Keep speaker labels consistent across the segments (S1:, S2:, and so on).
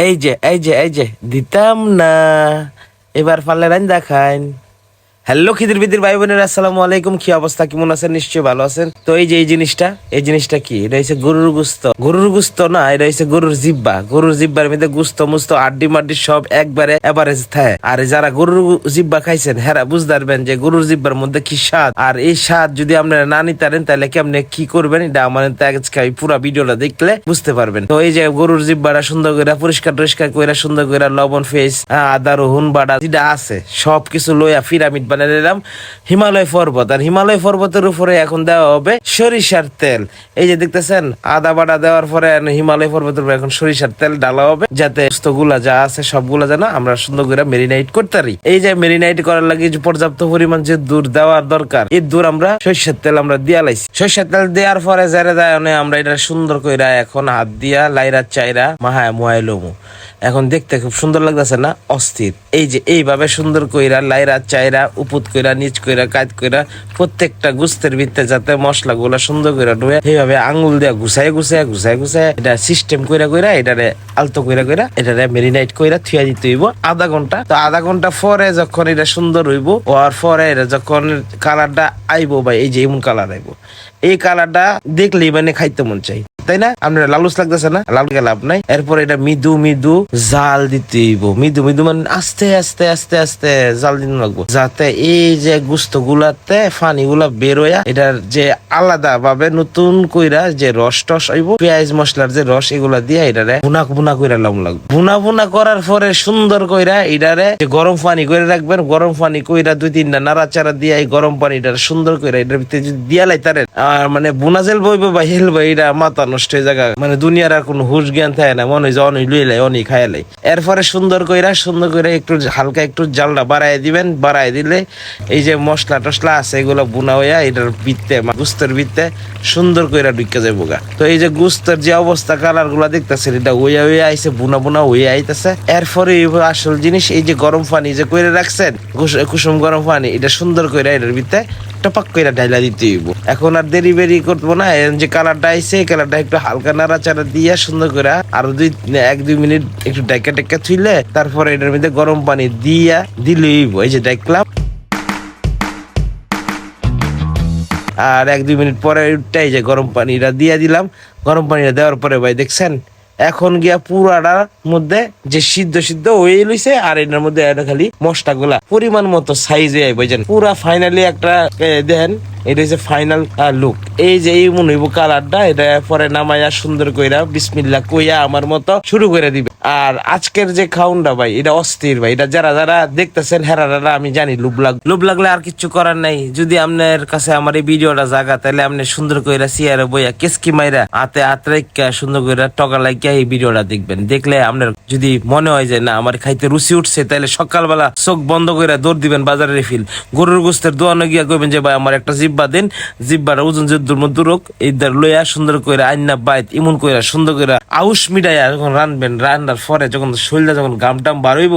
S1: এই যে দিতাম না, এবার পারলে রান দেখাইন। হ্যালো খিদির বিদির ভাই বোনের, আসসালামু আলাইকুম। কি অবস্থা, কেমন আছেন? নিশ্চয়ই ভালো আছেন। তো এই যে এই জিনিসটা কি? এটা হচ্ছে গরুর গুস্ত না, এটা হচ্ছে গরুর জিব্বার মধ্যে গুস্ত মুস্ত আড্ডি মাড্ডি সব একবারে এভারেজ থাকে। আর যারা গরুর জিব্বা খাইছেন হেরা বুঝতে পারবেন যে গরুর জিব্বার মধ্যে কি স্বাদ। আর এই স্বাদ যদি আপনারা না নিতে পারেন তাহলে কেমনে কি করবেন, এটা আমার পুরো ভিডিওটা দেখলে বুঝতে পারবেন। তো এই যে গরুর জিব্বাটা সুন্দর করে পরিষ্কার করে সুন্দর করে লবণ ফেস আদা রহুন বাটা যেটা আছে সবকিছু লইয়া পিরামিড বানিয়ে নিলাম হিমালয় পর্বত। আর হিমালয় পর্বতের উপরে এখন দেওয়া হবে সরিষার তেল। এই যে দেখতেছেন আদা বাটা দেওয়ার পরে হিমালয় পর্বতের উপরে এখন সরিষার তেল ঢালা হবে, যাতে গুলা যা আছে সবগুলা যেন আমরা সুন্দর করে মেরিনাইট করতে পারি। এই যে মেরিনাইট করার লাগে পর্যাপ্ত পরিমাণ যে দুধ দেওয়ার দরকার, এই দুধ আমরা সরিষার তেল আমরা দিয়া লাইছি। সরিষার তেল দেওয়ার পরে যারা দেয় আমরা এটা সুন্দর করে এখন হাত দিয়া লাইরা চাইরা মাহায় মোয়াই লমু। এখন দেখতে খুব সুন্দর লাগতেছে না? অস্থির। এই যে এইভাবে সুন্দর কইরা লাইরা চাইরা উপুত কইরা নিচ কইরা কাজ কইরা প্রত্যেকটা গুস্তের ভিতরে যাতে মশলা গুলা সুন্দর করে ঢুকে এইভাবে আঙ্গুল দিয়া ঘুষায় এটা সিস্টেম কইরা এটারে আলতো কইরা এটারে মেরিনাইট কইরা থুয়া দিতে হইব আধা ঘন্টা। তো আধা ঘন্টা পরে যখন এটা সুন্দর হইব, হওয়ার পরে এটা যখন কালারটা আইবো ভাই, এই যে এমন কালার আইব, এই কালারটা দেখলেই মানে খাইতে মন চাই, তাই না? আপনার লালুস লাগতেছে না? লাল গে লাভ নাই। এরপর এটা মৃদু জাল দিতে হইব, মৃদু মানে আস্তে আস্তে জাল দিতে লাগবো, যাতে এই যে গুস্ত গুলাতে পানি গুলা বের হইয়া এটার যে আলাদা ভাবে নতুন কইরা যে রস টস হইব, পেঁয়াজ মশলার যে রস এগুলা দিয়ে এটারে ভুনা কইরা লাগবো। ভুনা করার পরে সুন্দর কইরা এটারে গরম পানি করে রাখবেন। গরম পানি কইরা 2-3টা নাড়াচাড়া দিয়ে এই গরম পানিটা সুন্দর কইরা এটার ভিতরে যদি দিয়া লাইতারেন, আর মানে বোনা জেল বইব বা হেলবো, এটা মাথা নষ্ট হয়ে জায়গা, মানে দুনিয়ার আর কোনো হুশ জ্ঞান থাকে না, মনে হয় যে অনেক লইলাই অনেক খাইলাই। এরপরে সুন্দর কইরা একটু হালকা একটু জালটা বাড়াই দিবেন। বাড়াই দিলে এই যে মশলা টসলা আছে এগুলো বুনা হইয়া এটার ভিত্তে গুস্তের ভিত্তে সুন্দর কইরা ঢুকে যাবো গা। তো এই যে গুস্তের যে অবস্থা কালার গুলা দেখতেছেন, এটা হইয়া আইছে বুনা হইয়া আইতেছে। এরপরে আসল জিনিস, এই যে গরম পানি যে কইরা রাখছেন কুসুম গরম পানি, এটা সুন্দর কইরা এটার ভিত্তে টপাক কইরা ঢাইলা দিতে হইব। এখন আর দেরি বেরি করবো না, যে কালারটা আইছে এই কালারটা একটু হালকা নাড়াচাড়া দিয়া সুন্দর করে আরো 1-2 মিনিট একটু ডাইকা থুইলে তারপরে এটার মধ্যে গরম পানি দিয়া দিলেই হইব। এই যে ডাইকলাম, আর 1-2 মিনিট পরে এই যে গরম পানিটা দিয়া দিলাম। গরম পানিটা দেওয়ার পরে ভাই দেখছেন এখন গিয়া পুরাটার মধ্যে যে সিদ্ধ হয়ে লইছে, আর এটার মধ্যে খালি মশলা গুলা পরিমাণ মতো সাইজে আইব। পুরা ফাইনালি একটা দেখেন, এটা হচ্ছে ফাইনাল লুক। এই যে এই মনে হইব কালারটা, এটা পরে নামাইয়া সুন্দর কইরা বিসমিল্লাহ কইয়া আমার মতো শুরু করে দিবে। আর আজকের যে খাউনটা ভাই, এটা অস্থির ভাই। এটা যারা দেখতেছেন হেরারা আমি জানি লোভ লাগলে আর কিছু করার নাই। যদি আপনার কাছে আমার এই ভিডিওটা জাগা, তাহলে আপনি সুন্দর কইরা সিয়ারে বইয়া কেসকি মাইরা হাতে রেখা সুন্দর কইরা টকা লাগিয়া এই ভিডিওটা দেখবেন। দেখলে আপনার যদি মনে হয় যে না আমার খাইতে রুচি উঠছে, তাহলে সকালবেলা চোখ বন্ধ করে দৌড় দিবেন বাজারে রিফিল গরুর গোস্তের দোয়ানো গিয়া কইবেন যে ভাই আমার একটা জিব্বা দিন, জিব্বার ওজন যদ্দুর মধ্যে রোগ এইদার লইয়া সুন্দর করে আইনা বাইত ইমন কইরা সুন্দর করে আউশ মিটাইয়া যখন রানবেন, রান্নার পরে যখন শরীরটা যখন গামটাম বার হইব,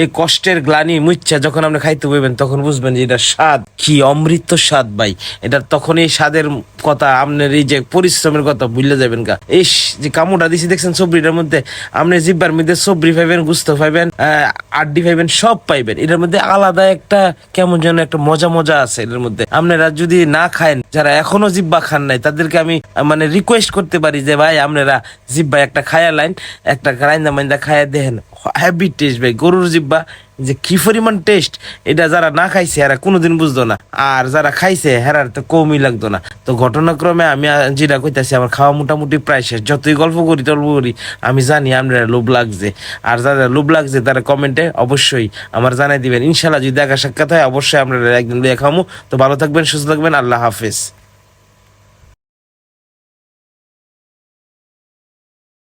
S1: এই কষ্টের গ্লানি মুচ্ছা যখন আপনি খাইতে বইবেন, তখন বুঝবেন যে এটা স্বাদ কি অমৃত স্বাদ ভাই। এটা তখন এই স্বাদের কথা, আপনার এই যে পরিশ্রমের কথা ভুলে যাবেন গা। এই যে কামড়টা দিছি দেখছেন সবরিটার মধ্যে, আপনি জিব্বার মধ্যে সবরি পাইবেন, গুস্ত পাইবেন, আড্ডি পাইবেন, সব পাইবেন। এটার মধ্যে আলাদা একটা কেমন যেন একটা মজা আছে এটার মধ্যে। আপনারা যদি না খায়েন, যারা এখনো জিব্বা খান নাই, তাদেরকে আমি মানে রিকোয়েস্ট করতে পারি যে ভাই আপনারা জিব্বা একটা খায়া লাইন, একটা রাইন্দা মাইন্দা খায়া দেখেন, হ্যাভি টেস্ট ভাই। গরুর জিব্বা যে কি পরিমাণ টেস্ট, এটা যারা না খাইছে এরা কোনোদিন বুঝতো না, আর যারা খাইছে হেরার তো কমই লাগতো না। তো ঘটনাক্রমে আমি যেটা কইতাছি, আমার খাওয়া মোটামুটি প্রায় শেষ। যতই গল্প করি আমি জানি আপনারা লোভ লাগছে, আর যারা লোভ লাগছে তারা কমেন্টে অবশ্যই আমার জানাই দিবেন। ইনশাল্লাহ যদি দেখা সাক্ষাৎ হয় অবশ্যই আপনারা একদিন লিয়ে খামু। তো ভালো থাকবেন, সুস্থ থাকবেন, আল্লাহ হাফেজ।